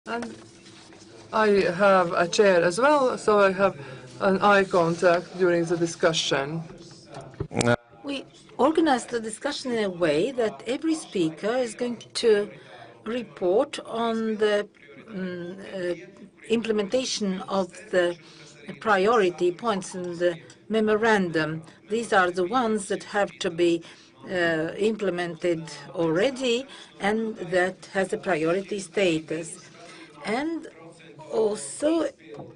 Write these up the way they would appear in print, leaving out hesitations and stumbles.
And I have a chair as well, so I have an eye contact during the discussion. We organized the discussion in a way that every speaker is going to report on the implementation of the priority points in the memorandum. These are the ones that have to be implemented already and that has a priority status. And also,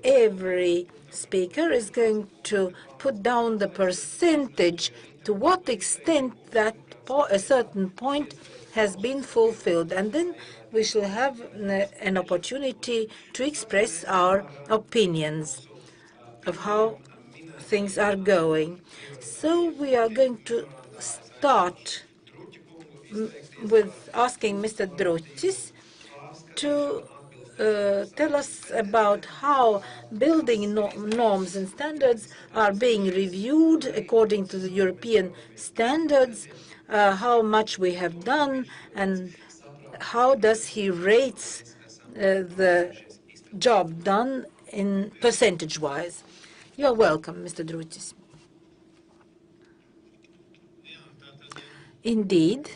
every speaker is going to put down the percentage to what extent that a certain point has been fulfilled. And then we shall have an opportunity to express our opinions of how things are going. So we are going to start with asking Mr. Drotis to tell us about how building norms and standards are being reviewed according to the European standards, how much we have done, and how does he rate the job done in percentage-wise. You are welcome, Mr. Drutis. Indeed,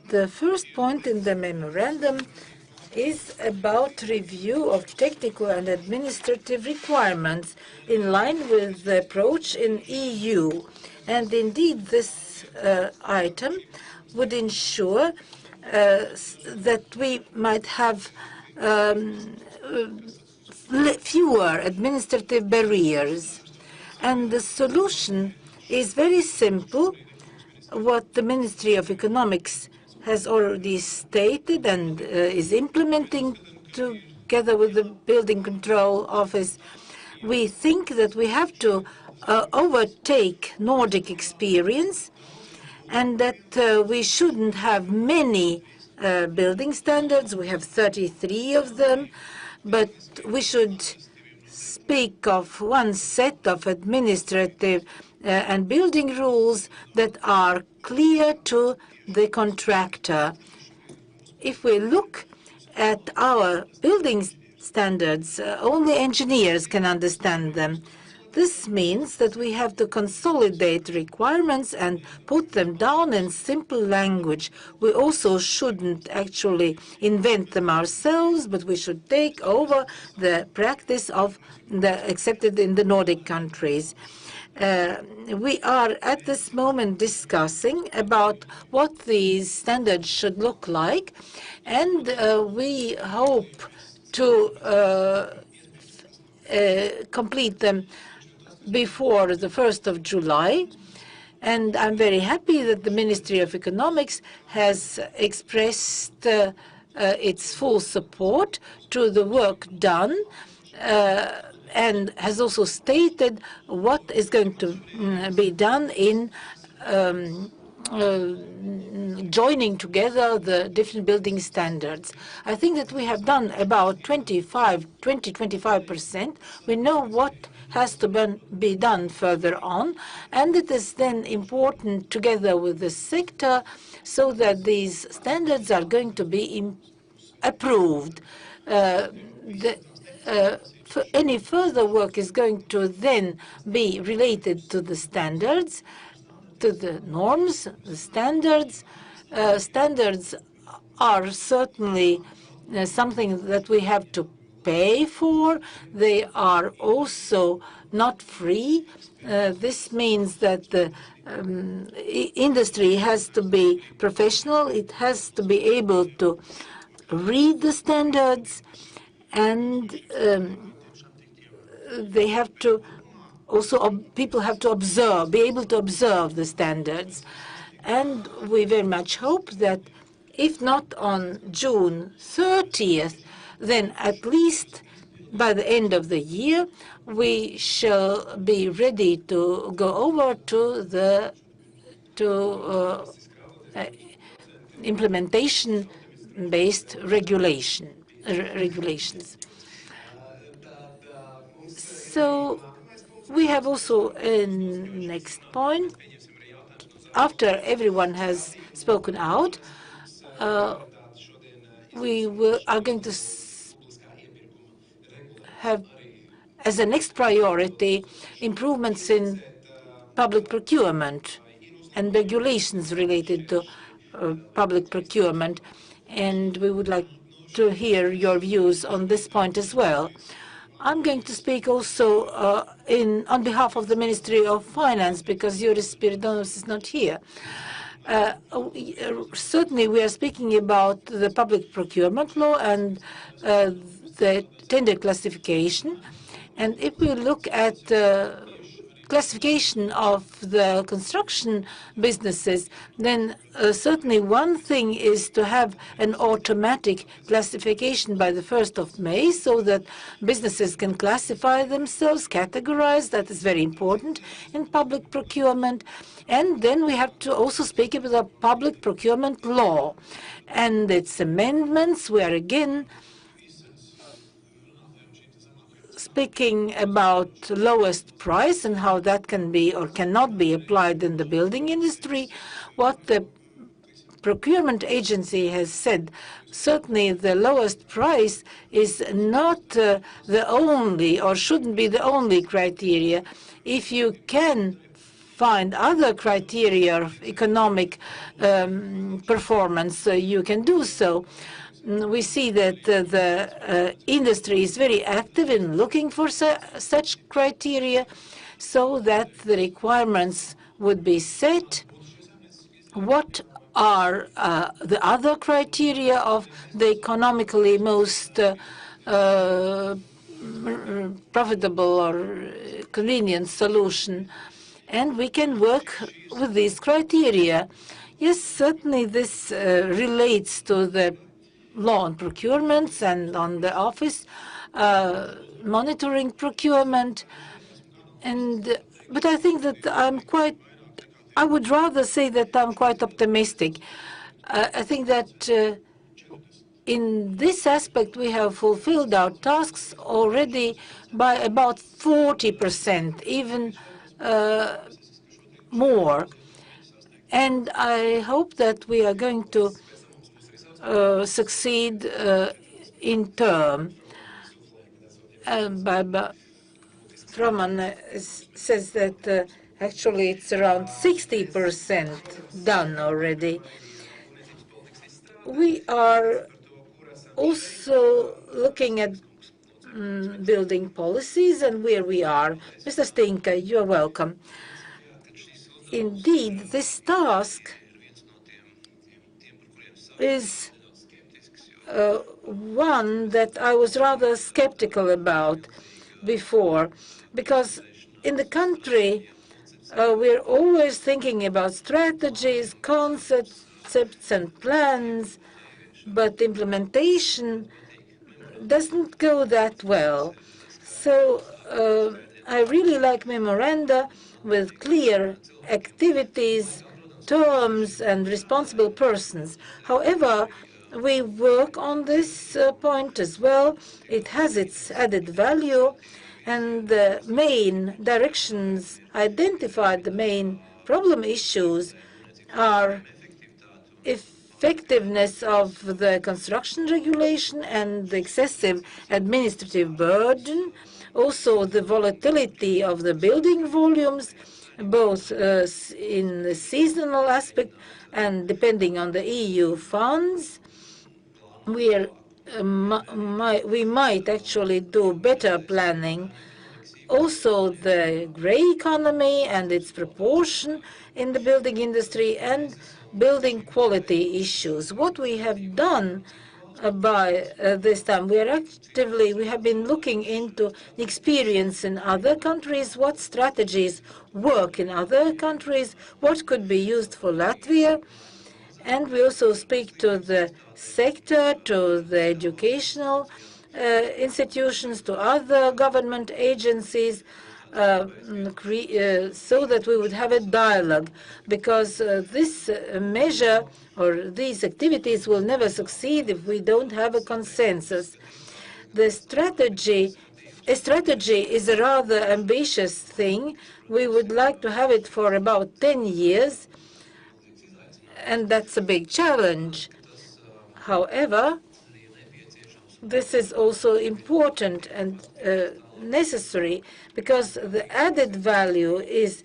the first point in the memorandum is about review of technical and administrative requirements in line with the approach in EU. And indeed, this item would ensure that we might have fewer administrative barriers. And the solution is very simple. What the Ministry of Economics has already stated and is implementing together with the Building Control Office, we think that we have to overtake Nordic experience and that we shouldn't have many building standards. We have 33 of them, but we should speak of one set of administrative and building rules that are clear to the contractor. If we look at our building standards, only engineers can understand them. This means that we have to consolidate requirements and put them down in simple language. We also shouldn't actually invent them ourselves, but we should take over the practice of the accepted in the Nordic countries. We are at this moment discussing about what these standards should look like, and we hope to complete them before the 1st of July. And I'm very happy that the Ministry of Economics has expressed its full support to the work done and has also stated what is going to be done in joining together the different building standards. I think that we have done about 20-25%. We know what has to be done further on, and it is then important together with the sector so that these standards are going to be approved. Any further work is going to then be related to the standards, to the norms, the standards. Standards are certainly something that we have to pay for. They are also not free. This means that the industry has to be professional. It has to be able to read the standards, and they have to also, people have to observe, be able to observe the standards. And we very much hope that if not on June 30th, then at least by the end of the year, we shall be ready to go over to the implementation-based regulations. So we have also a next point. After everyone has spoken out, we are going to have as a next priority improvements in public procurement and regulations related to public procurement. And we would like to hear your views on this point as well. I'm going to speak also on behalf of the Ministry of Finance, because Yuris Spiridonos is not here. Certainly, we are speaking about the public procurement law and the tender classification. And if we look at classification of the construction businesses, then certainly one thing is to have an automatic classification by the 1st of May so that businesses can classify themselves, categorize. That is very important in public procurement. And then we have to also speak about the public procurement law and its amendments. We are again speaking about lowest price and how that can be or cannot be applied in the building industry. What the procurement agency has said, certainly the lowest price is not the only or shouldn't be the only criteria. If you can find other criteria of economic performance, you can do so. We see that the industry is very active in looking for such criteria so that the requirements would be set. What are the other criteria of the economically most profitable or convenient solution? And we can work with these criteria. Yes, certainly this relates to the law on procurements and on the office monitoring procurement. But I think that I would rather say that I'm quite optimistic. I think that in this aspect we have fulfilled our tasks already by about 40%, even more. And I hope that we are going to succeed in term. Barbara Froman says that actually it's around 60% done already. We are also looking at building policies and where we are. Mr. Stinka, you are welcome. Indeed, this task is one that I was rather skeptical about before, because in the country we're always thinking about strategies, concepts and plans, but implementation doesn't go that well. So I really like memoranda with clear activities, terms, and responsible persons. However, we work on this point as well. It has its added value, and the main directions identified, the main problem issues are effectiveness of the construction regulation and the excessive administrative burden, also the volatility of the building volumes, both in the seasonal aspect and depending on the EU funds. We might actually do better planning. Also, the gray economy and its proportion in the building industry and building quality issues. What we have done by this time, we have been looking into the experience in other countries, what strategies work in other countries, what could be used for Latvia. And we also speak to the sector, to the educational institutions, to other government agencies, so that we would have a dialogue, because this measure or these activities will never succeed if we don't have a consensus. A strategy is a rather ambitious thing. We would like to have it for about 10 years, and that's a big challenge. However, This is also important and necessary, because the added value is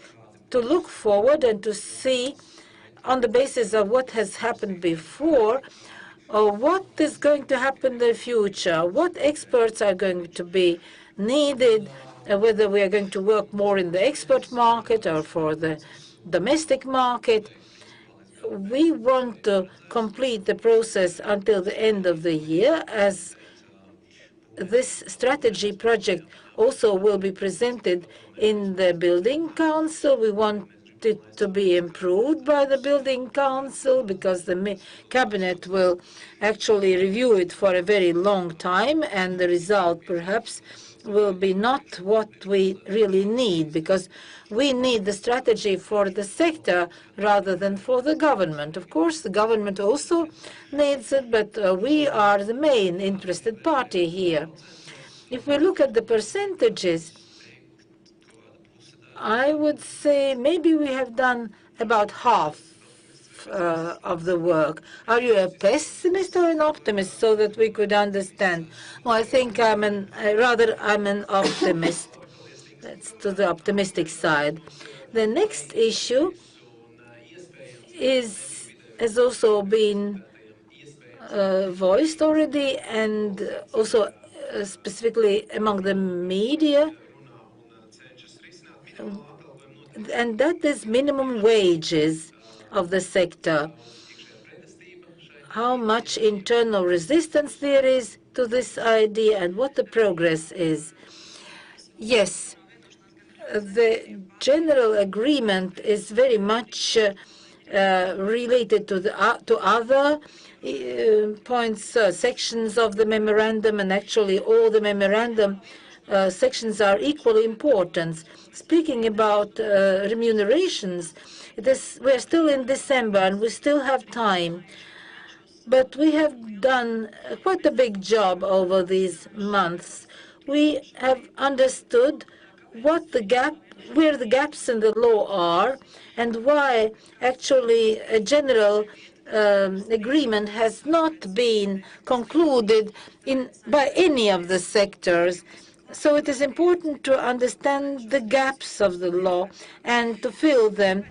to look forward and to see, on the basis of what has happened before, what is going to happen in the future, what experts are going to be needed, whether we are going to work more in the export market or for the domestic market. We want to complete the process until the end of the year, as this strategy project also will be presented in the Building Council. We want it to be improved by the Building Council, because the Cabinet will actually review it for a very long time, and the result perhaps will be not what we really need, because we need the strategy for the sector rather than for the government. Of course, the government also needs it, but we are the main interested party here. If we look at the percentages, I would say maybe we have done about half of the work. Are you a pessimist or an optimist, so that we could understand? Well, I think I'm an optimist. That's to the optimistic side. The next issue has also been voiced already, and also specifically among the media, and that is minimum wages of the sector. How much internal resistance there is to this idea, and what the progress is. Yes, the general agreement is very much related to other points, sections of the memorandum, and actually all the memorandum sections are equally important. Speaking about remunerations, we're still in December and we still have time. But we have done quite a big job over these months. We have understood where the gaps in the law are, and why actually a general agreement has not been concluded by any of the sectors. So it is important to understand the gaps of the law and to fill them.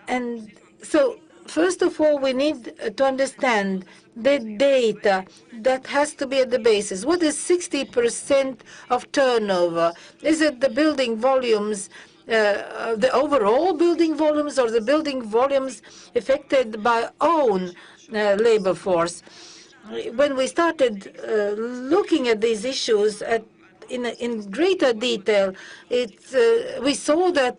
And so, first of all, we need to understand the data that has to be at the basis. What is 60% of turnover? Is it the building volumes, the overall building volumes, or the building volumes affected by own labor force? When we started looking at these issues in greater detail, we saw that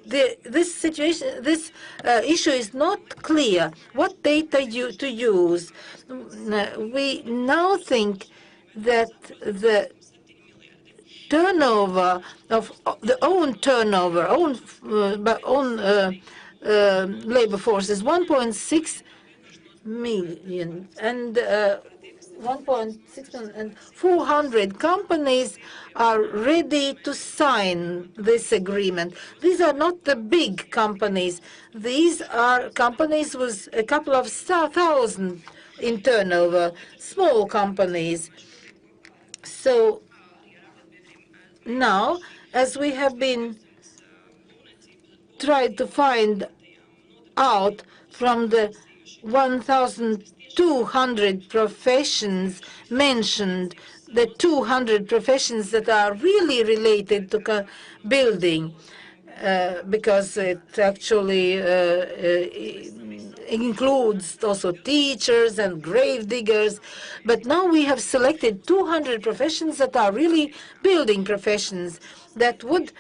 this issue is not clear. What data to use? We now think that the turnover of the own labor force is 1.6 million, and 1.6 million, and 400 companies are ready to sign this agreement. These are not the big companies. These are companies with a couple of thousand in turnover, small companies. So now, as we have been trying to find out from the 1,200 professions mentioned, the 200 professions that are really related to building, because it actually includes also teachers and grave diggers. But now we have selected 200 professions that are really building professions that would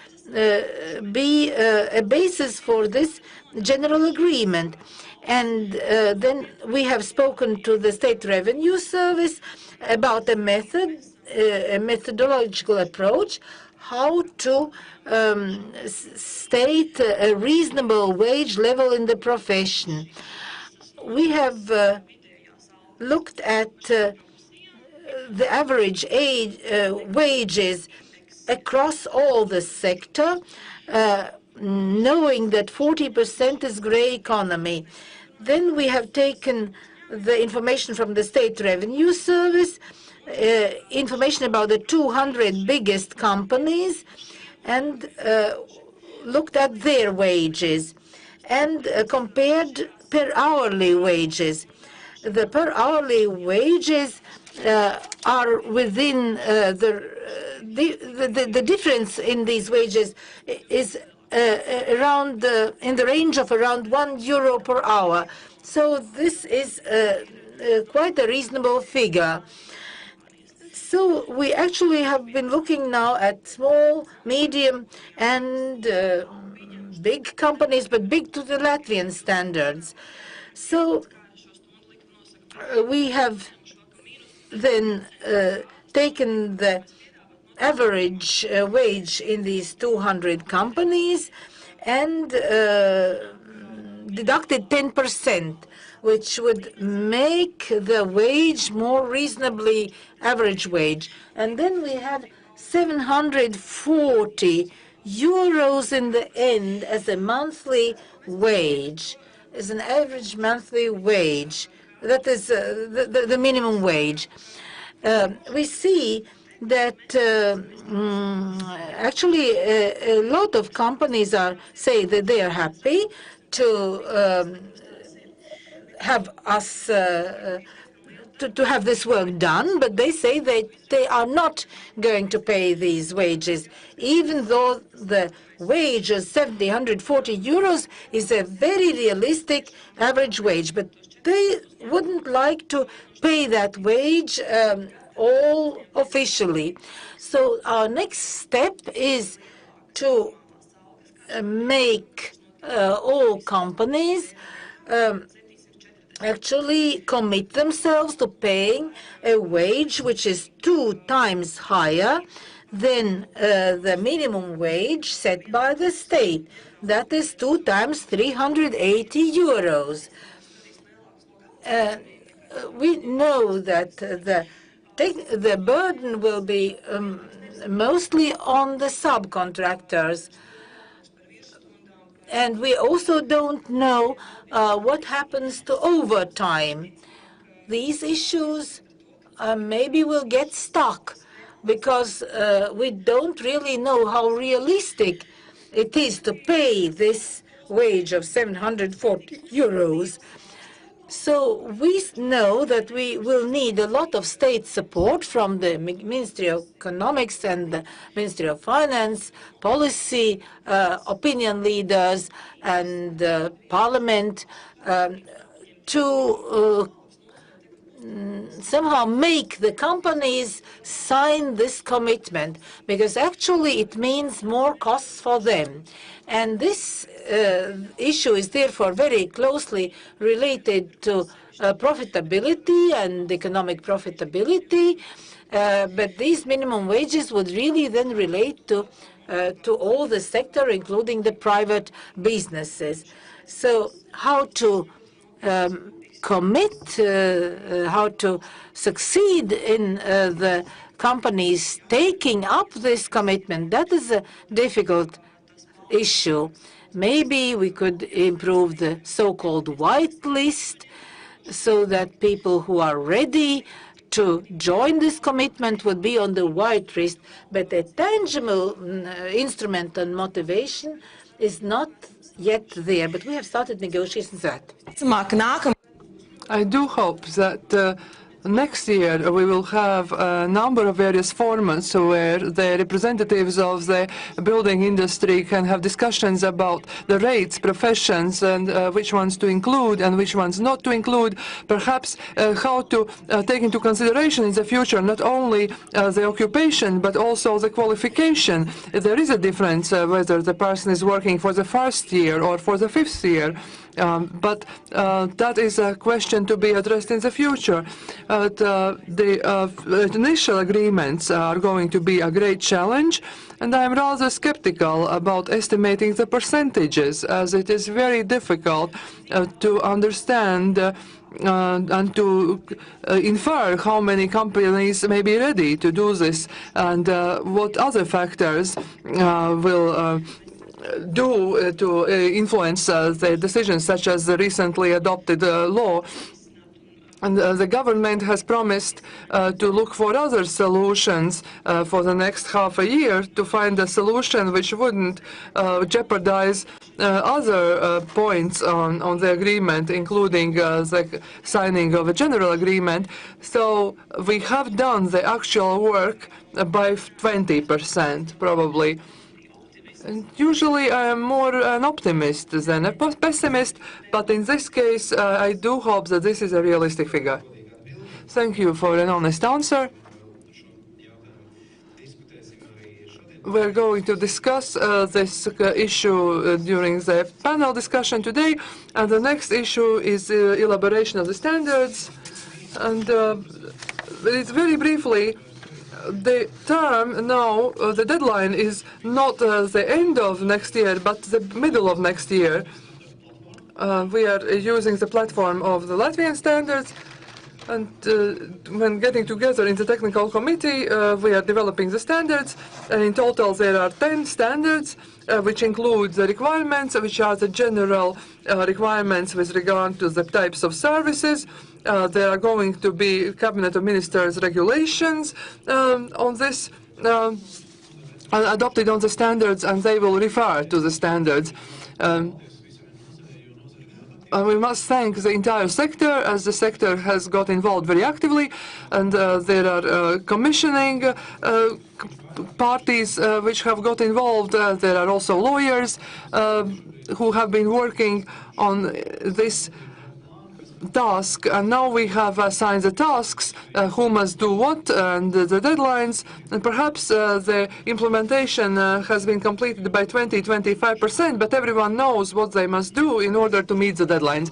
be a basis for this general agreement. And then we have spoken to the State Revenue Service about a methodological approach, how to state a reasonable wage level in the profession. We have looked at the average wages across all the sector, knowing that 40% is gray economy. Then we have taken the information from the State Revenue Service, information about the 200 biggest companies, and looked at their wages and compared per hourly wages. The per hourly wages are within the difference in these wages is around in the range of around €1 per hour. So this is quite a reasonable figure. So we actually have been looking now at small, medium, and big companies, but big to the Latvian standards. So we have then taken the average wage in these 200 companies and deducted 10%, which would make the wage more reasonably average wage. And then we had €740 in the end as a monthly wage, as an average monthly wage. That is the minimum wage. We see that actually a lot of companies say that they are happy to have us to have this work done, but they say that they are not going to pay these wages, even though the wage of €740 is a very realistic average wage. But they wouldn't like to pay that wage all officially. So our next step is to make all companies actually commit themselves to paying a wage which is 2 times higher than the minimum wage set by the state. That is 2 times €380. We know that the burden will be mostly on the subcontractors. And we also don't know what happens to overtime. These issues maybe will get stuck because we don't really know how realistic it is to pay this wage of €740. So we know that we will need a lot of state support from the Ministry of Economics and the Ministry of Finance, policy, opinion leaders, and Parliament to somehow make the companies sign this commitment, because actually it means more costs for them. And this issue is therefore very closely related to profitability and economic profitability. But these minimum wages would really then relate to all the sector, including the private businesses. So how to commit, how to succeed in the companies taking up this commitment, that is a difficult issue. Maybe we could improve the so-called white list so that people who are ready to join this commitment would be on the white list, but a tangible instrument and motivation is not yet there. But we have started negotiations that. I do hope that next year we will have a number of various formats where the representatives of the building industry can have discussions about the rates, professions, and which ones to include and which ones not to include, perhaps how to take into consideration in the future not only the occupation but also the qualification. There is a difference whether the person is working for the first year or for the 5th year. But that is a question to be addressed in the future. The initial agreements are going to be a great challenge, and I'm rather skeptical about estimating the percentages, as it is very difficult to understand and to infer how many companies may be ready to do this and what other factors will do to influence the decisions, such as the recently adopted law. And the government has promised to look for other solutions for the next half a year to find a solution which wouldn't jeopardize other points on the agreement, including the signing of a general agreement. So we have done the actual work by 20%, probably. And usually I am more an optimist than a pessimist, but in this case I do hope that this is a realistic figure. Thank you for an honest answer. We're going to discuss this issue during the panel discussion today, and the next issue is elaboration of the standards. And it's very briefly, the term now, the deadline is not the end of next year, but the middle of next year. We are using the platform of the Latvian standards, and when getting together in the technical committee, we are developing the standards. And in total, there are 10 standards, which include the requirements, which are the general requirements with regard to the types of services. There are going to be Cabinet of Ministers regulations on this, adopted on the standards, and they will refer to the standards. We must thank the entire sector, as the sector has got involved very actively, and there are commissioning parties which have got involved. There are also lawyers who have been working on this task, and now we have assigned the tasks, who must do what, and the deadlines, and perhaps the implementation has been completed by 20–25%, but everyone knows what they must do in order to meet the deadlines.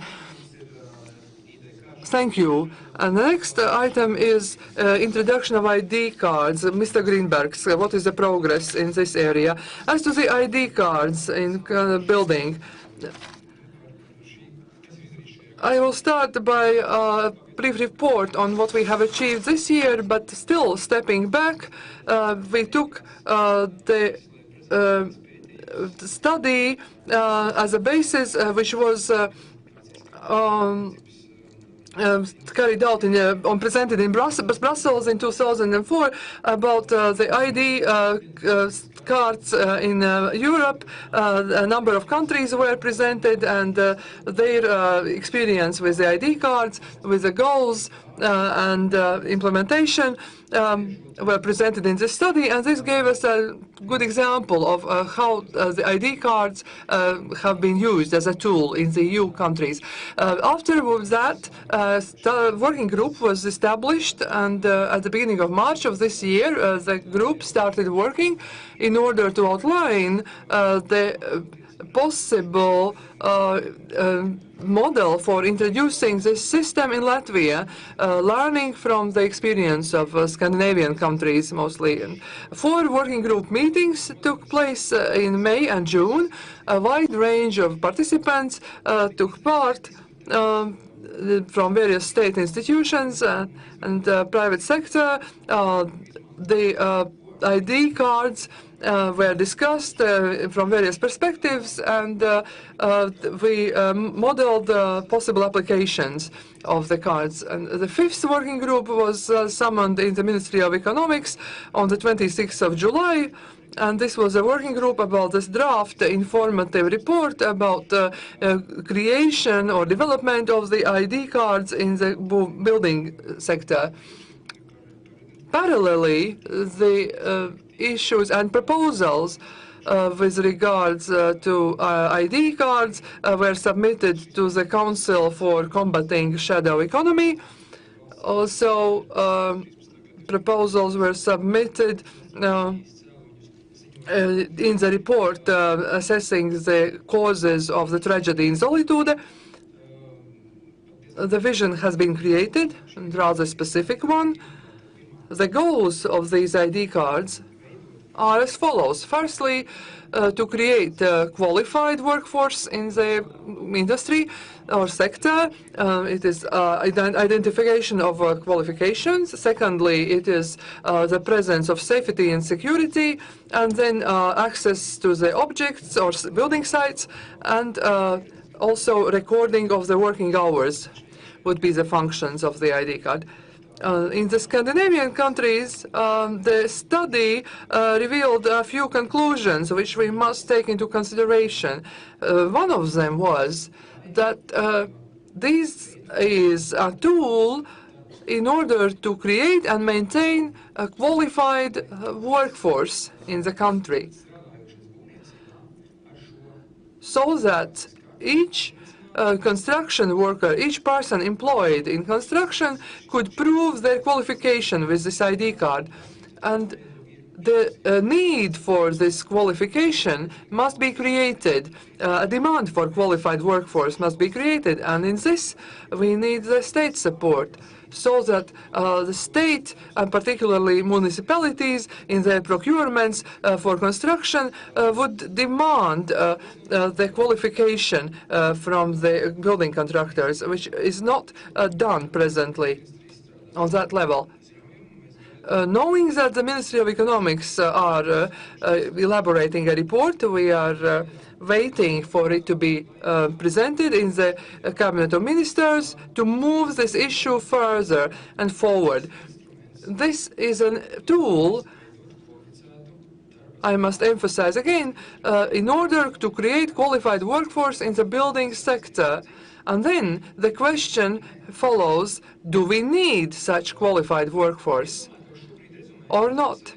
Thank you. And the next item is introduction of ID cards. Mr. Greenberg, what is the progress in this area? As to the ID cards in building, I will start by a brief report on what we have achieved this year, but still stepping back, we took the study as a basis, which was carried out presented in Brussels in 2004 about the ID cards in Europe. A number of countries were presented, and their experience with the ID cards, with the goals and implementation were presented in this study, and this gave us a good example of how the ID cards have been used as a tool in the EU countries. After that, the working group was established, and at the beginning of March of this year, the group started working in order to outline the possible model for introducing this system in Latvia, learning from the experience of Scandinavian countries mostly. And 4 working group meetings took place in May and June. A wide range of participants took part from various state institutions and private sector. The ID cards were discussed from various perspectives, and we modeled possible applications of the cards. And the 5th working group was summoned in the Ministry of Economics on the 26th of July, and this was a working group about this draft informative report about creation or development of the ID cards in the building sector. Parallelly, the issues and proposals with regards to ID cards were submitted to the Council for Combating Shadow Economy. Also, proposals were submitted in the report assessing the causes of the tragedy in Solitude. The vision has been created, a rather specific one. The goals of these ID cards are as follows. Firstly, to create a qualified workforce in the industry or sector. It is identification of qualifications. Secondly, it is the presence of safety and security, and then access to the objects or building sites, and also recording of the working hours. would be the functions of the ID card. In the Scandinavian countries, the study revealed a few conclusions which we must take into consideration. One of them was that this is a tool in order to create and maintain a qualified workforce in the country, so that each construction worker, each person employed in construction could prove their qualification with this ID card. And the need for this qualification must be created. A demand for qualified workforce must be created. And in this, we need the state support, so that the state, and particularly municipalities, in their procurements for construction, would demand the qualification from the building contractors, which is not done presently on that level. Knowing that the Ministry of Economics are elaborating a report, we are waiting for it to be presented in the Cabinet of Ministers to move this issue further and forward. This is a tool, I must emphasize again, in order to create qualified workforce in the building sector. And then the question follows, do we need such qualified workforce or not?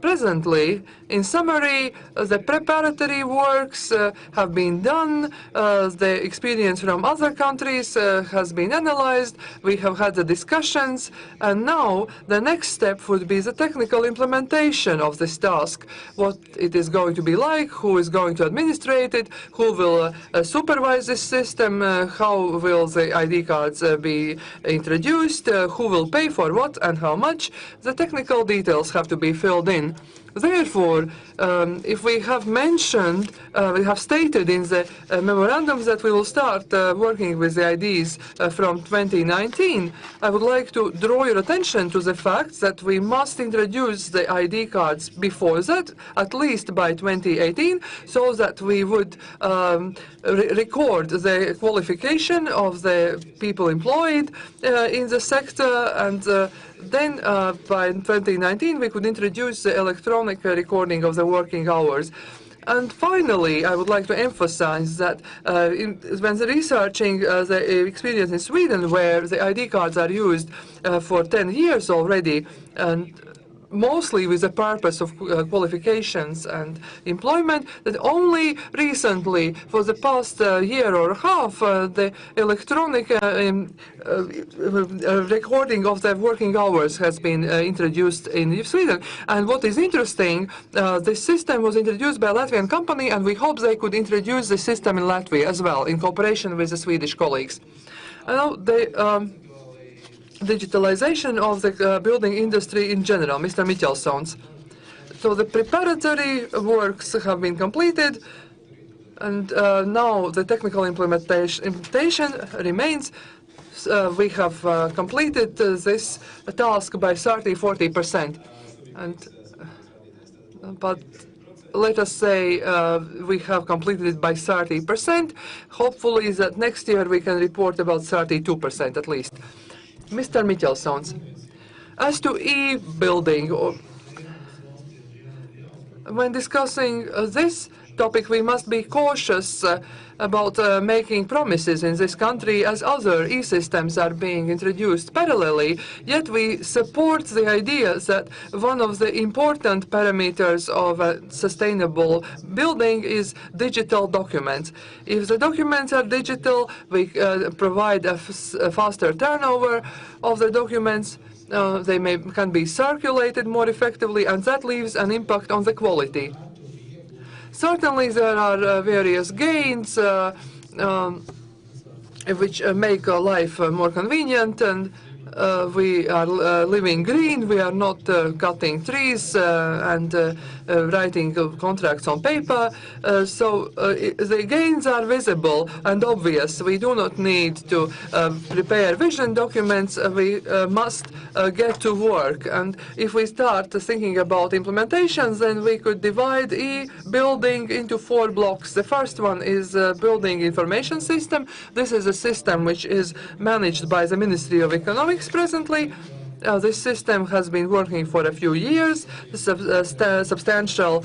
Presently, in summary, the preparatory works have been done, the experience from other countries has been analyzed, we have had the discussions, and now the next step would be the technical implementation of this task, what it is going to be like, who is going to administrate it, who will supervise this system, how will the ID cards be introduced, who will pay for what and how much. The technical details have to be filled in. Therefore, if we have mentioned, we have stated in the memorandum that we will start working with the IDs from 2019, I would like to draw your attention to the fact that we must introduce the ID cards before that, at least by 2018, so that we would record the qualification of the people employed in the sector, and then by 2019 we could introduce the electronic recording of the working hours. And finally, I would like to emphasize that when researching the experience in Sweden, where the ID cards are used for 10 years already, and mostly with the purpose of qualifications and employment, that only recently, for the past year or a half, the electronic recording of the working hours has been introduced in Sweden. And what is interesting, this system was introduced by a Latvian company, and we hope they could introduce the system in Latvia as well, in cooperation with the Swedish colleagues. Now, digitalization of the building industry in general, Mr. Michelsons. So the preparatory works have been completed, and now the technical implementation remains. We have completed this task by 30–40%. But let us say we have completed it by 30%. Hopefully that next year we can report about 32% at least. Mr. Michelsons, as to e-building, when discussing this topic, we must be cautious about making promises in this country, as other e-systems are being introduced parallelly. Yet we support the idea that one of the important parameters of a sustainable building is digital documents. If the documents are digital, we provide a faster turnover of the documents. They can be circulated more effectively, and that leaves an impact on the quality. Certainly, there are various gains which make life more convenient, and we are living green, we are not cutting trees and writing contracts on paper. So the gains are visible and obvious. We do not need to prepare vision documents. We must get to work. And if we start thinking about implementations, then we could divide e-building into 4 blocks. The first one is building information system. This is a system which is managed by the Ministry of Economics presently. This system has been working for a few years. Substantial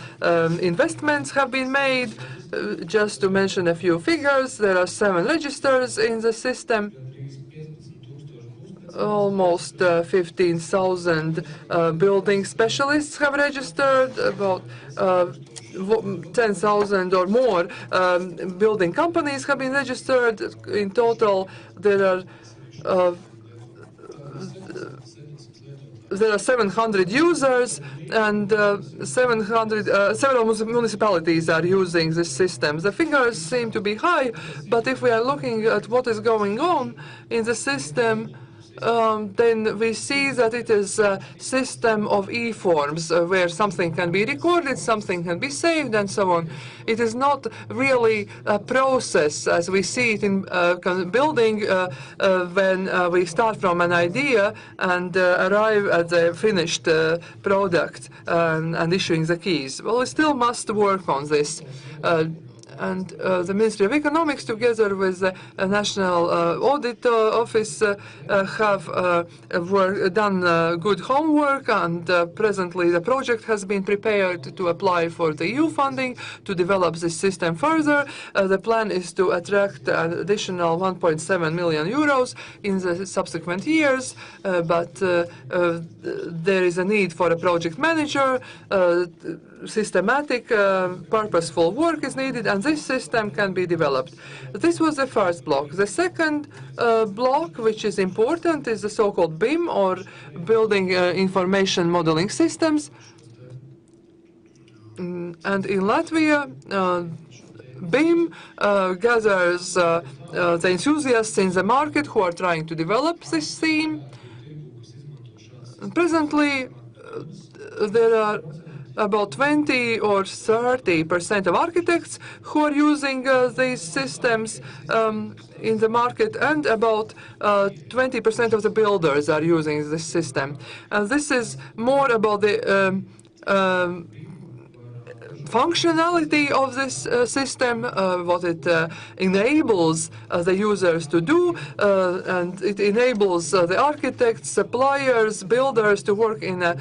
investments have been made. Just to mention a few figures, there are 7 registers in the system. Almost 15,000 building specialists have registered, about 10,000 or more building companies have been registered. In total, there are 700 users, and several municipalities are using this system. The figures seem to be high, but if we are looking at what is going on in the system, then we see that it is a system of e-forms where something can be recorded, something can be saved, and so on. It is not really a process as we see it in building when we start from an idea and arrive at the finished product and issuing the keys. Well, we still must work on this. And the Ministry of Economics, together with the National Audit Office, have done good homework, and presently the project has been prepared to apply for the EU funding to develop this system further. The plan is to attract an additional 1.7 million euros in the subsequent years, but there is a need for a project manager. Systematic, purposeful work is needed, and this system can be developed. This was the first block. The second block, which is important, is the so-called BIM, or Building Information Modeling Systems. And in Latvia, BIM gathers the enthusiasts in the market who are trying to develop this theme. Presently, there are about 20 or 30% of architects who are using these systems in the market, and about 20% of the builders are using this system. And this is more about the functionality of this system, what it enables the users to do, and it enables the architects, suppliers, builders to work in a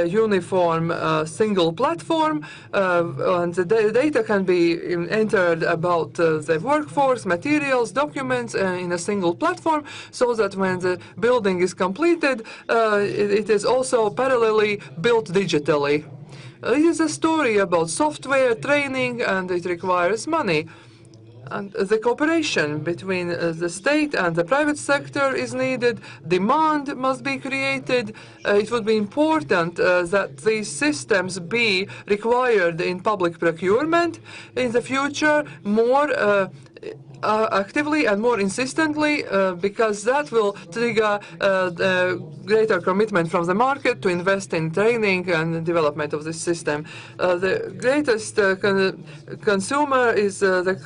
uniform single platform, and the data can be entered about the workforce, materials, documents in a single platform, so that when the building is completed, it is also parallelly built digitally. It is a story about software training, and it requires money. And the cooperation between the state and the private sector is needed. Demand must be created. It would be important that these systems be required in public procurement in the future more actively and more insistently, because that will trigger greater commitment from the market to invest in training and development of this system. The greatest consumer is the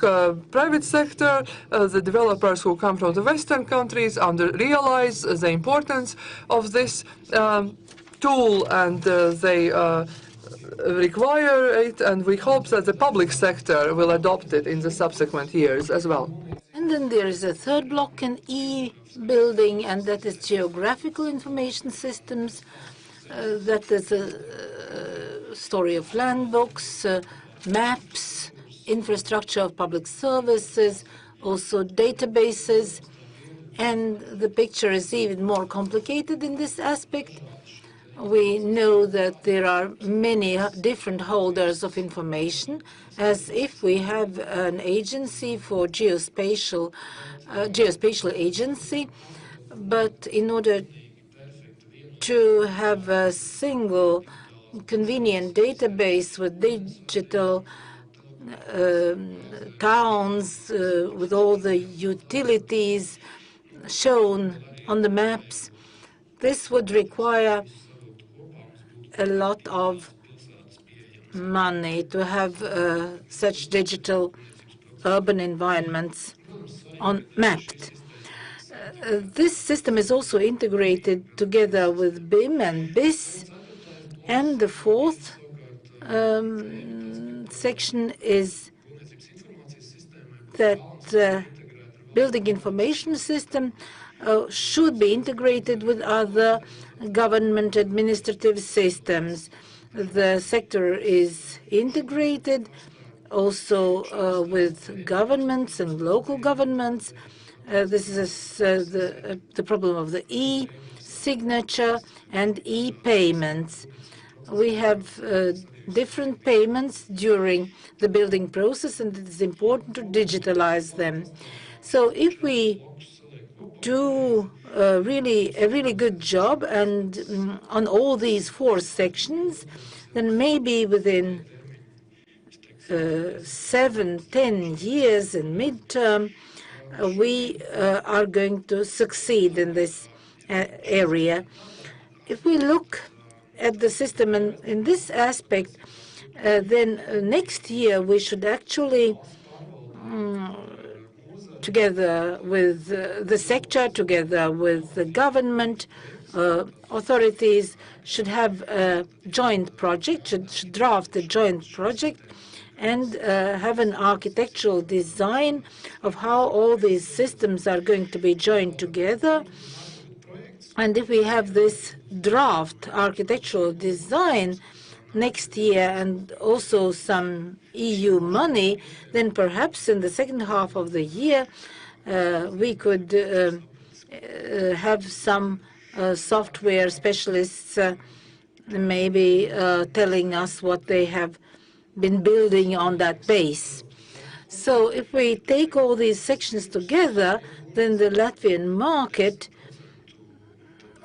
private sector. The developers who come from the Western countries realize the importance of this tool, and they require it, and we hope that the public sector will adopt it in the subsequent years as well. And then there is a third block in e-building, and that is geographical information systems. That is a story of land books, maps, infrastructure of public services, also databases. And the picture is even more complicated in this aspect. We know that there are many different holders of information, as if we have an agency for geospatial agency. But in order to have a single convenient database with digital towns, with all the utilities shown on the maps, This would require a lot of money to have such digital urban environments mapped. This system is also integrated together with BIM and BIS. And the fourth section is that the building information system should be integrated with other government administrative systems. The sector is integrated also with governments and local governments. This is the problem of the e-signature and e-payments. We have different payments during the building process, and it is important to digitalize them. So if we do a really good job and on all these four sections, then maybe within 7-10 years in midterm, we are going to succeed in this area. If we look at the system in this aspect, then next year we should actually, together with the sector, together with the government authorities, should have a joint project, should draft a joint project and have an architectural design of how all these systems are going to be joined together. And if we have this draft architectural design next year and also some EU money, then perhaps in the second half of the year we could have some software specialists maybe telling us what they have been building on that base. So if we take all these sections together, then the Latvian market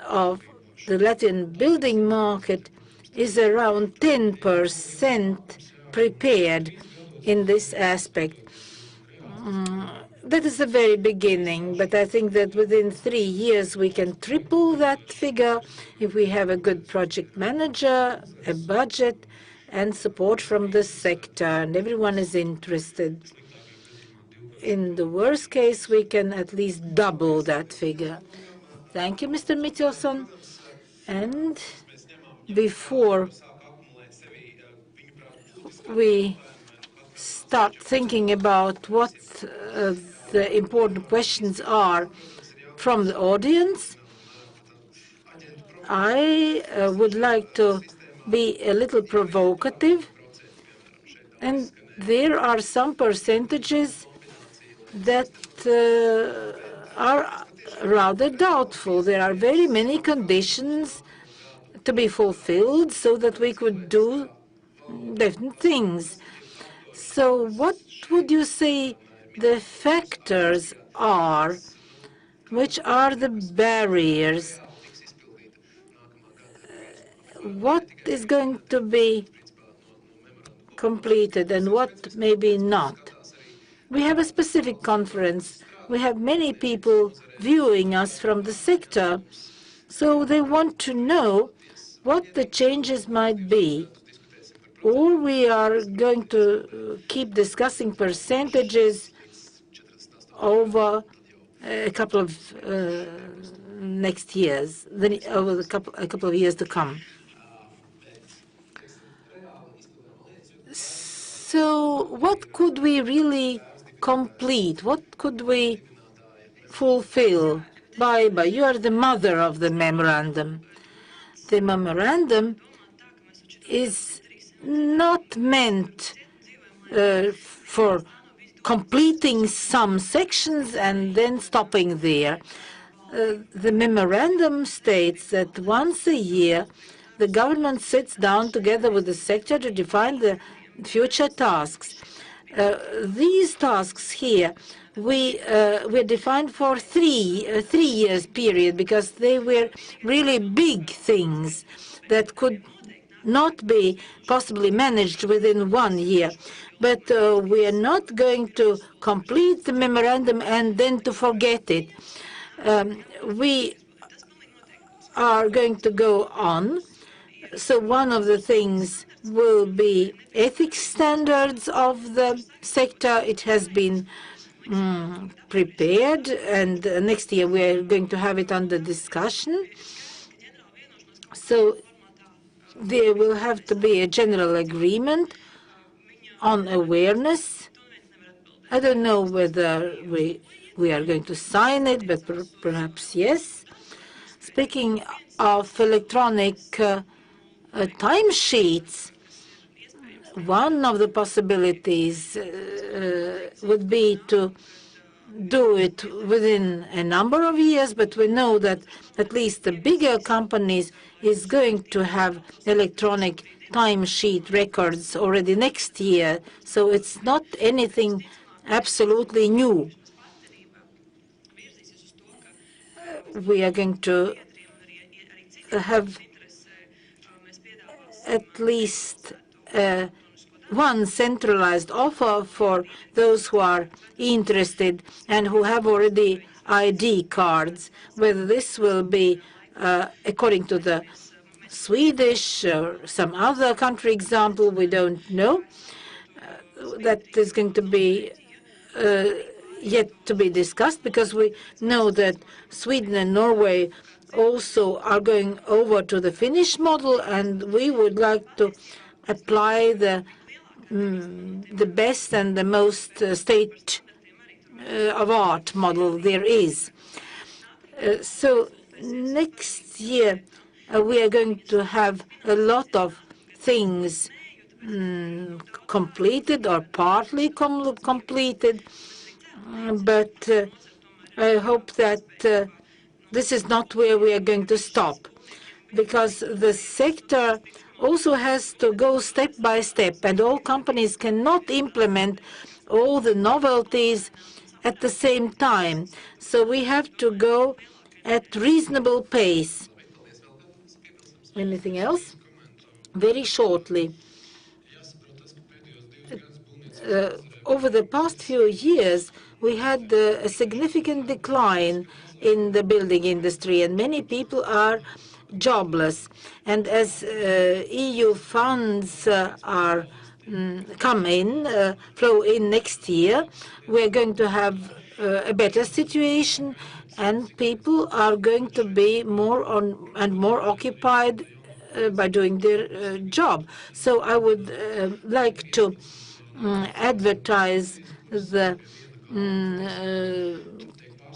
of the Latvian building market is around 10% prepared in this aspect. That is the very beginning, but I think that within 3 years we can triple that figure if we have a good project manager, a budget, and support from the sector, and everyone is interested. In the worst case, we can at least double that figure. Thank you, Mr. Mitchelson. And before we start thinking about what the important questions are from the audience, I would like to be a little provocative. And there are some percentages that are rather doubtful. There are very many conditions to be fulfilled so that we could do different things. So what would you say the factors are, which are the barriers? What is going to be completed and what maybe not? We have a specific conference. We have many people viewing us from the sector, so they want to know what the changes might be. Or we are going to keep discussing percentages over a couple of next years, then over a couple of years to come. So what could we really complete? What could we fulfill? Baiba, you are the mother of the memorandum. The memorandum is not meant for completing some sections and then stopping there. The memorandum states that once a year, the government sits down together with the sector to define the future tasks. These tasks here, we defined for three years period because they were really big things that could not be possibly managed within 1 year. But we are not going to complete the memorandum and then to forget it. We are going to go on. So one of the things will be ethics standards of the sector. It has been prepared, and next year we are going to have it under discussion. So there will have to be a general agreement on awareness. I don't know whether we are going to sign it, but perhaps yes. Speaking of electronic timesheets, one of the possibilities would be to do it within a number of years, but we know that at least the bigger companies is going to have electronic timesheet records already next year, so it's not anything absolutely new. We are going to have at least one centralized offer for those who are interested and who have already ID cards. Whether this will be according to the Swedish or some other country example, we don't know. That is going to be yet to be discussed, because we know that Sweden and Norway also are going over to the Finnish model, and we would like to apply the best and the most state-of-art model there is. So next year we are going to have a lot of things completed or partly completed, but I hope that this is not where we are going to stop, because the sector also has to go step by step, and all companies cannot implement all the novelties at the same time. So we have to go at reasonable pace. Anything else? Very shortly. Over the past few years, we had a significant decline in the building industry, and many people are jobless. And as EU funds are flow in next year, we're going to have a better situation, and people are going to be more occupied by doing their job. So I would like to advertise the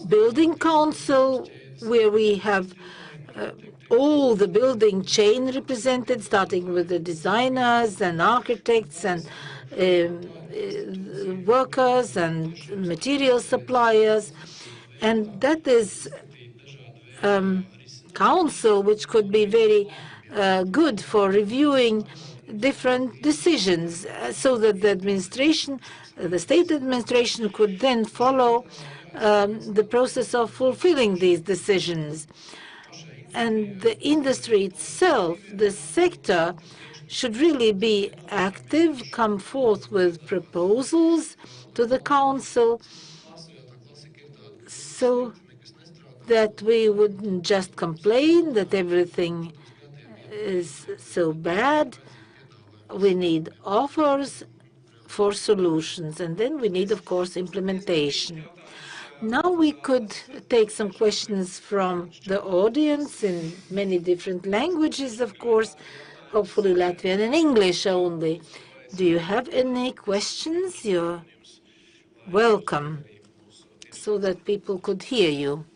building council, where we have all the building chain represented, starting with the designers and architects and workers and material suppliers. And that is council which could be very good for reviewing different decisions, so that the administration, the state administration, could then follow the process of fulfilling these decisions. And the industry itself, the sector, should really be active, come forth with proposals to the council, so that we wouldn't just complain that everything is so bad. We need offers for solutions, and then we need, of course, implementation. Now we could take some questions from the audience in many different languages, of course, hopefully Latvian and English only. Do you have any questions? You're welcome, so that people could hear you.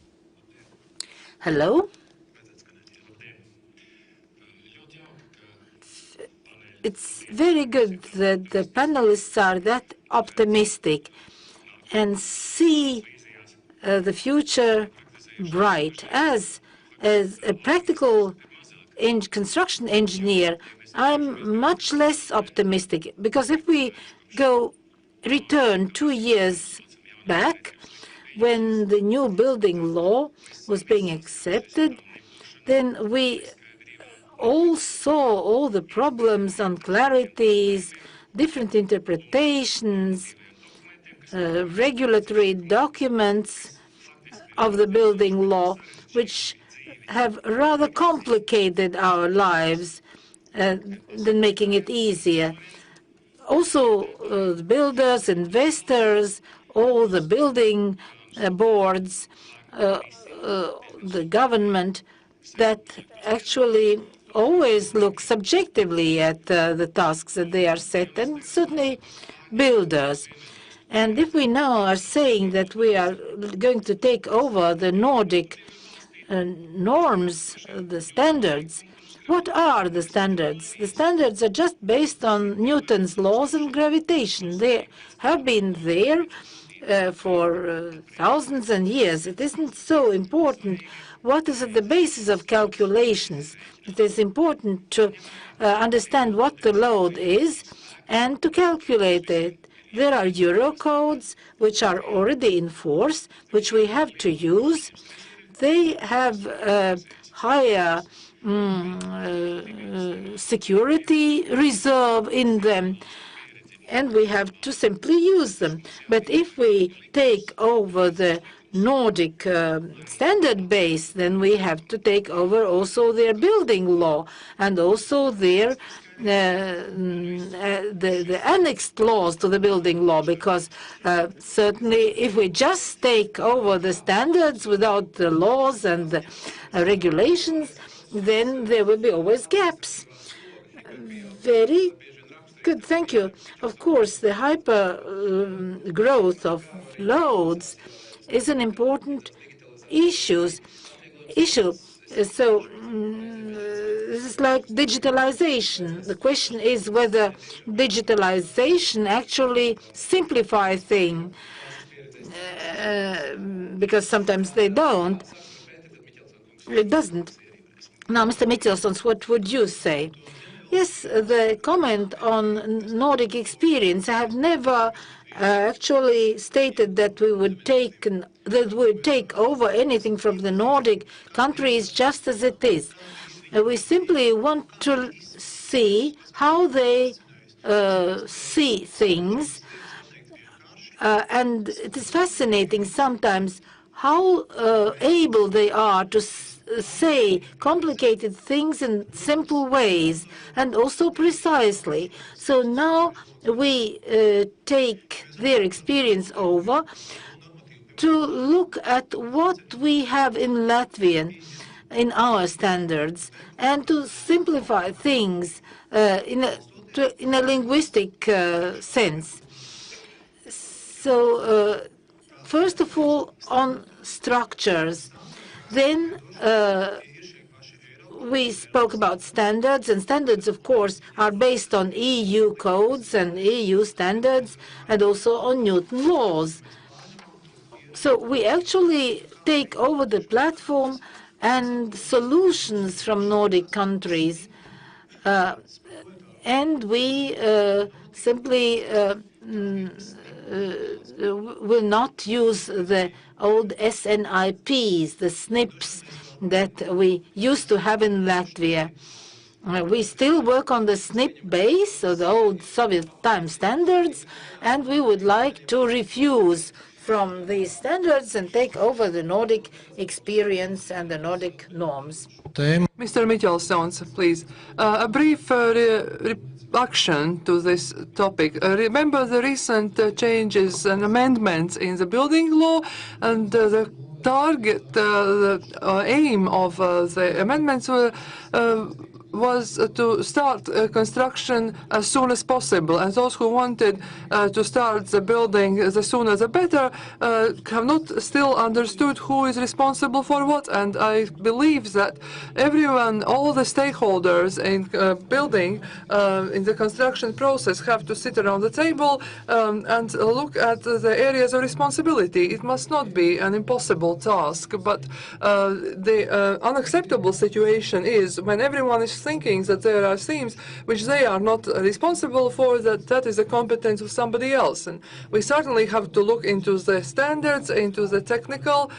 Hello? It's very good that the panelists are that optimistic and see the future bright. As a practical construction engineer, I'm much less optimistic, because if we return 2 years back, when the new building law was being accepted, then we all saw all the problems, unclarities, different interpretations, regulatory documents of the building law, which have rather complicated our lives than making it easier. Also, builders, investors, all the building boards, the government, that actually always look subjectively at the tasks that they are set, and certainly builders. And if we now are saying that we are going to take over the Nordic norms, the standards, what are the standards? The standards are just based on Newton's laws and gravitation. They have been there for thousands and years. It isn't so important what is at the basis of calculations. It is important to understand what the load is and to calculate it. There are Eurocodes which are already in force, which we have to use. They have higher security reserve in them, and we have to simply use them. But if we take over the Nordic standard base, then we have to take over also their building law and also their the annexed laws to the building law, because certainly if we just take over the standards without the laws and the regulations, then there will be always gaps. Very good, thank you. Of course, the hyper growth of loads is an important issue. So this is like digitalization. The question is whether digitalization actually simplifies things, because sometimes they don't. It doesn't. Now, Mr. Mittelsons, what would you say? Yes, the comment on Nordic experience, I have never actually stated that we would take over anything from the Nordic countries just as it is. We simply want to see how they see things, and it is fascinating sometimes how able they are to say complicated things in simple ways and also precisely. So now we take their experience over to look at what we have in Latvian, in our standards, and to simplify things in a linguistic sense. So first of all, on structures. Then we spoke about standards, and standards, of course, are based on EU codes and EU standards, and also on Newton laws. So we actually take over the platform and solutions from Nordic countries, and we simply will not use the old SNIPs, the SNPs that we used to have in Latvia. We still work on the SNP base, so the old Soviet time standards, and we would like to refuse from these standards and take over the Nordic experience and the Nordic norms. Mr. Mittelsons, please. A brief reaction to this topic. Remember the recent changes and amendments in the building law, and the target, the aim of the amendments was to start construction as soon as possible. And those who wanted to start the building the sooner the better have not still understood who is responsible for what. And I believe that everyone, all the stakeholders in building, in the construction process, have to sit around the table and look at the areas of responsibility. It must not be an impossible task, but the unacceptable situation is when everyone is thinking that there are themes which they are not responsible for, that is the competence of somebody else. And we certainly have to look into the standards, into the technical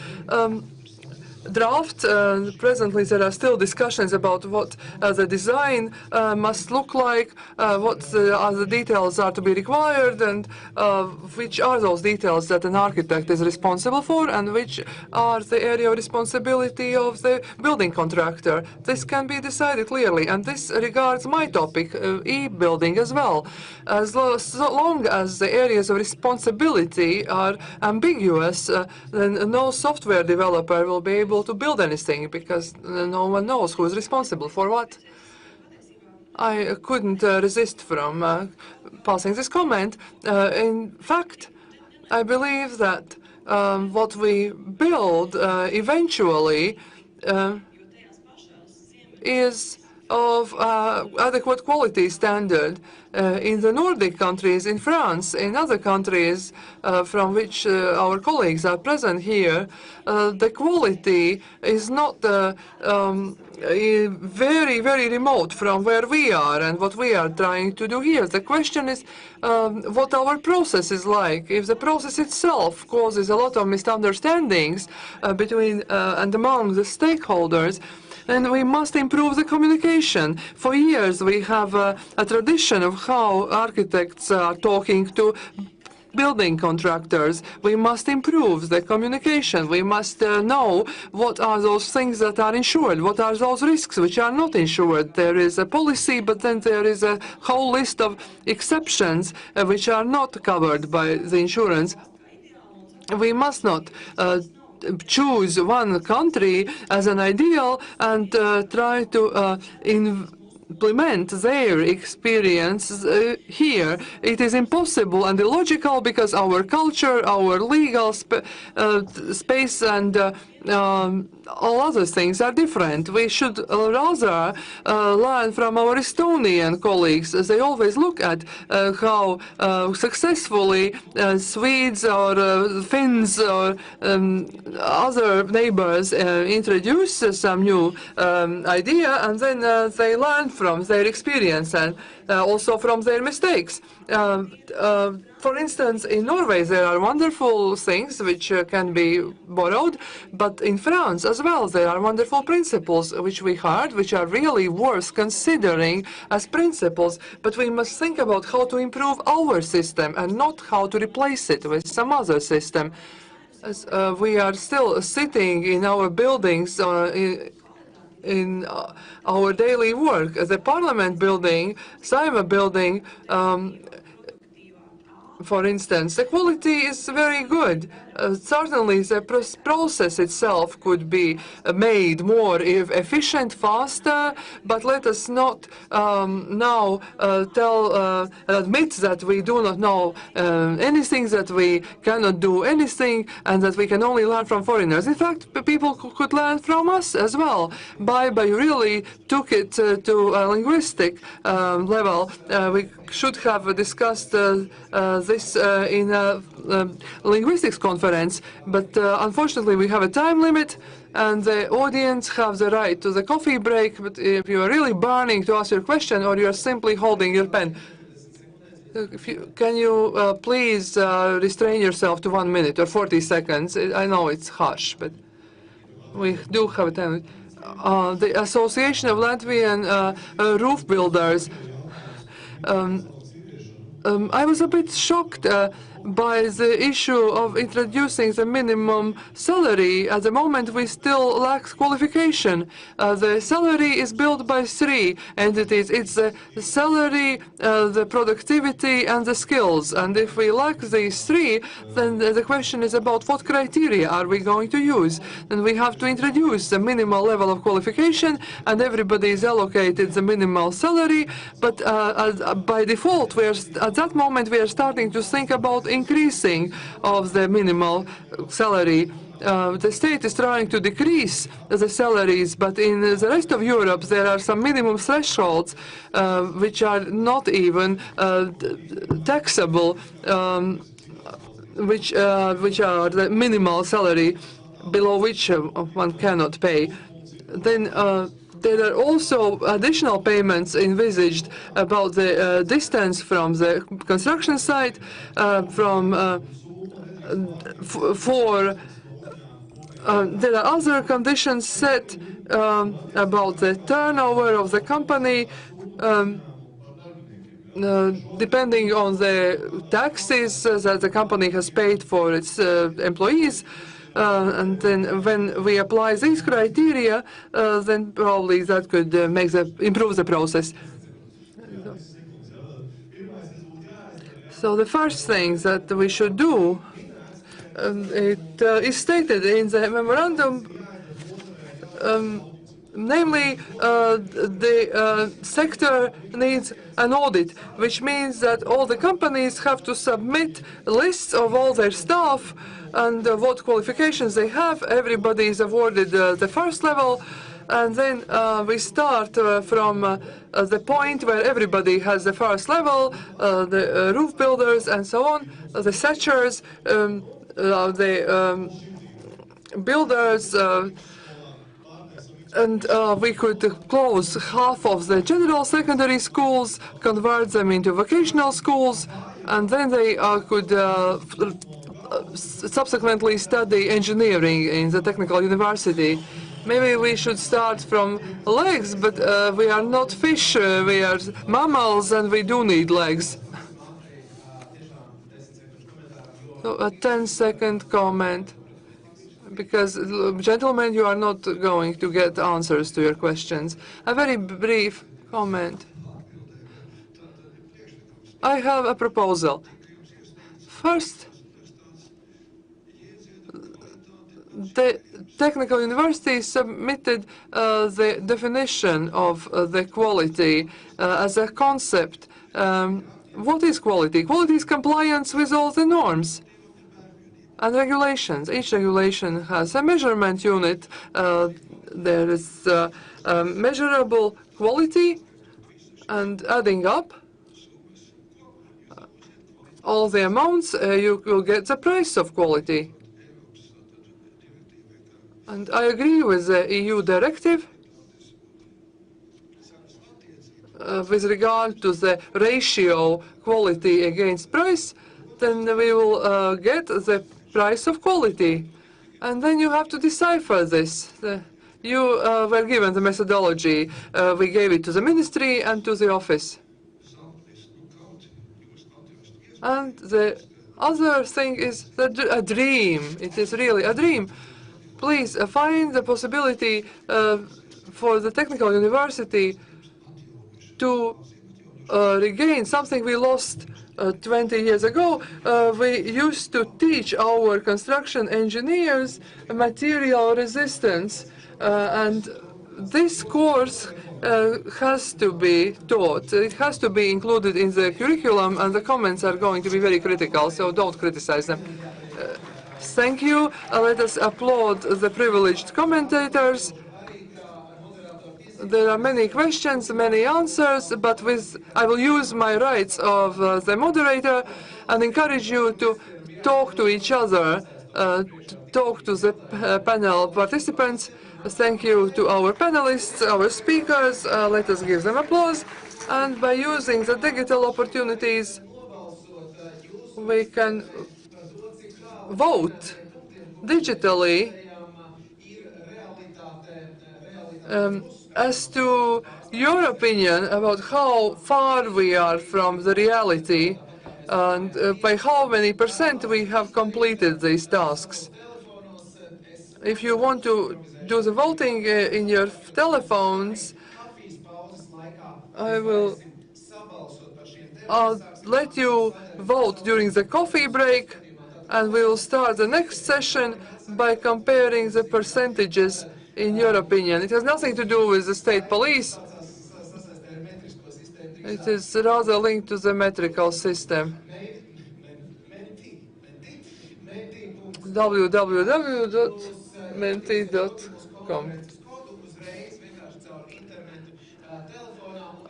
draft. Presently, there are still discussions about what the design must look like, what the other details are to be required, and which are those details that an architect is responsible for, and which are the area of responsibility of the building contractor. This can be decided clearly, and this regards my topic, e-building as well. So long as the areas of responsibility are ambiguous, then no software developer will be able to build anything, because no one knows who is responsible for what. I couldn't resist from passing this comment. In fact, I believe that what we build eventually is of adequate quality standard. In the Nordic countries, in France, in other countries from which our colleagues are present here, the quality is not very, very remote from where we are and what we are trying to do here. The question is what our process is like. If the process itself causes a lot of misunderstandings between and among the stakeholders, and we must improve the communication. For years, we have a tradition of how architects are talking to building contractors. We must improve the communication. We must know what are those things that are insured, what are those risks which are not insured. There is a policy, but then there is a whole list of exceptions which are not covered by the insurance. We must not choose one country as an ideal and try to implement their experience here. It is impossible and illogical because our culture, our legal space, and all other things are different. We should rather learn from our Estonian colleagues. They always look at how successfully Swedes or Finns or other neighbors introduce some new idea, and then they learn from their experience and also from their mistakes. For instance, in Norway, there are wonderful things which can be borrowed, but in France as well, there are wonderful principles which we heard, which are really worth considering as principles, but we must think about how to improve our system and not how to replace it with some other system. As, we are still sitting in our buildings in our daily work. The Parliament building, Saima building, for instance, the quality is very good. Certainly, the process itself could be made more efficient, faster, but let us not now admit that we do not know anything, that we cannot do anything, and that we can only learn from foreigners. In fact, people could learn from us as well. By really took it to a linguistic level. We should have discussed this in a linguistics conference, but unfortunately we have a time limit and the audience have the right to the coffee break. But if you are really burning to ask your question or you are simply holding your pen, can you please restrain yourself to 1 minute or 40 seconds? I know it's harsh, but we do have a time. The Association of Latvian Roof Builders, I was a bit shocked by the issue of introducing the minimum salary. At the moment, we still lack qualification. The salary is built by 3 entities. It's the salary, the productivity, and the skills. And if we lack these 3, then the question is about what criteria are we going to use. And we have to introduce the minimal level of qualification, and everybody is allocated the minimal salary. But by default, at that moment, we are starting to think about increasing of the minimal salary. The state is trying to decrease the salaries, but in the rest of Europe there are some minimum thresholds which are not even taxable, which are the minimal salary below which one cannot pay. Then there are also additional payments envisaged about the distance from the construction site, There are other conditions set about the turnover of the company, depending on the taxes that the company has paid for its employees. And then when we apply these criteria, then probably that could improve the process. So the first thing that we should do, it is stated in the memorandum, namely, the sector needs an audit, which means that all the companies have to submit lists of all their staff and what qualifications they have. Everybody is awarded the first level, and then we start from the point where everybody has the first level, the roof builders and so on, the setchers, the builders, and we could close half of the general secondary schools, convert them into vocational schools, and then they could subsequently study engineering in the technical university. Maybe we should start from legs, but we are not fish, we are mammals, and we do need legs. So a 10-second comment. Because, gentlemen, you are not going to get answers to your questions. A very brief comment. I have a proposal. First, the technical university submitted the definition of the quality as a concept. What is quality? Quality is compliance with all the norms and regulations. Each regulation has a measurement unit. There is measurable quality, and adding up all the amounts, you will get the price of quality. And I agree with the EU directive with regard to the ratio quality against price. Then we will get the price of quality. And then you have to decipher this. You were given the methodology. We gave it to the ministry and to the office. And the other thing is a dream. It is really a dream. Please find the possibility for the technical university to regain something we lost 20 years ago. We used to teach our construction engineers material resistance, and this course has to be taught. It has to be included in the curriculum, and the comments are going to be very critical, so don't criticize them. Thank you. Let us applaud the privileged commentators. There are many questions, many answers, but I will use my rights of the moderator and encourage you to talk to each other, to talk to the panel participants. Thank you to our panelists, our speakers. Let us give them applause. And by using the digital opportunities, we can vote digitally as to your opinion about how far we are from the reality and by how many % we have completed these tasks. If you want to do the voting in your telephones, I'll let you vote during the coffee break, and we will start the next session by comparing the percentages in your opinion. It has nothing to do with the state police. It is rather linked to the metrical system. www.menti.com.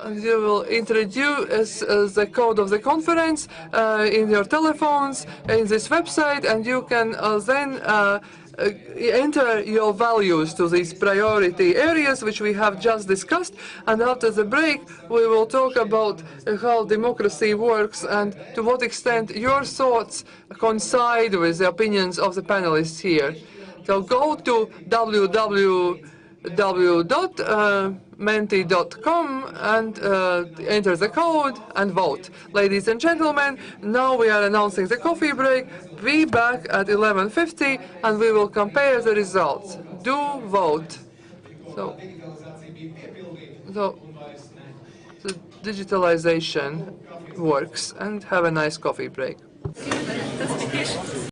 And you will introduce the code of the conference in your telephones in this website, and you can then enter your values to these priority areas which we have just discussed. And after the break, we will talk about how democracy works and to what extent your thoughts coincide with the opinions of the panelists here. So go to www.menti.com and enter the code and vote. Ladies and gentlemen, now we are announcing the coffee break. Be back at 11:50 and we will compare the results. Do vote. So the digitalization works, and have a nice coffee break.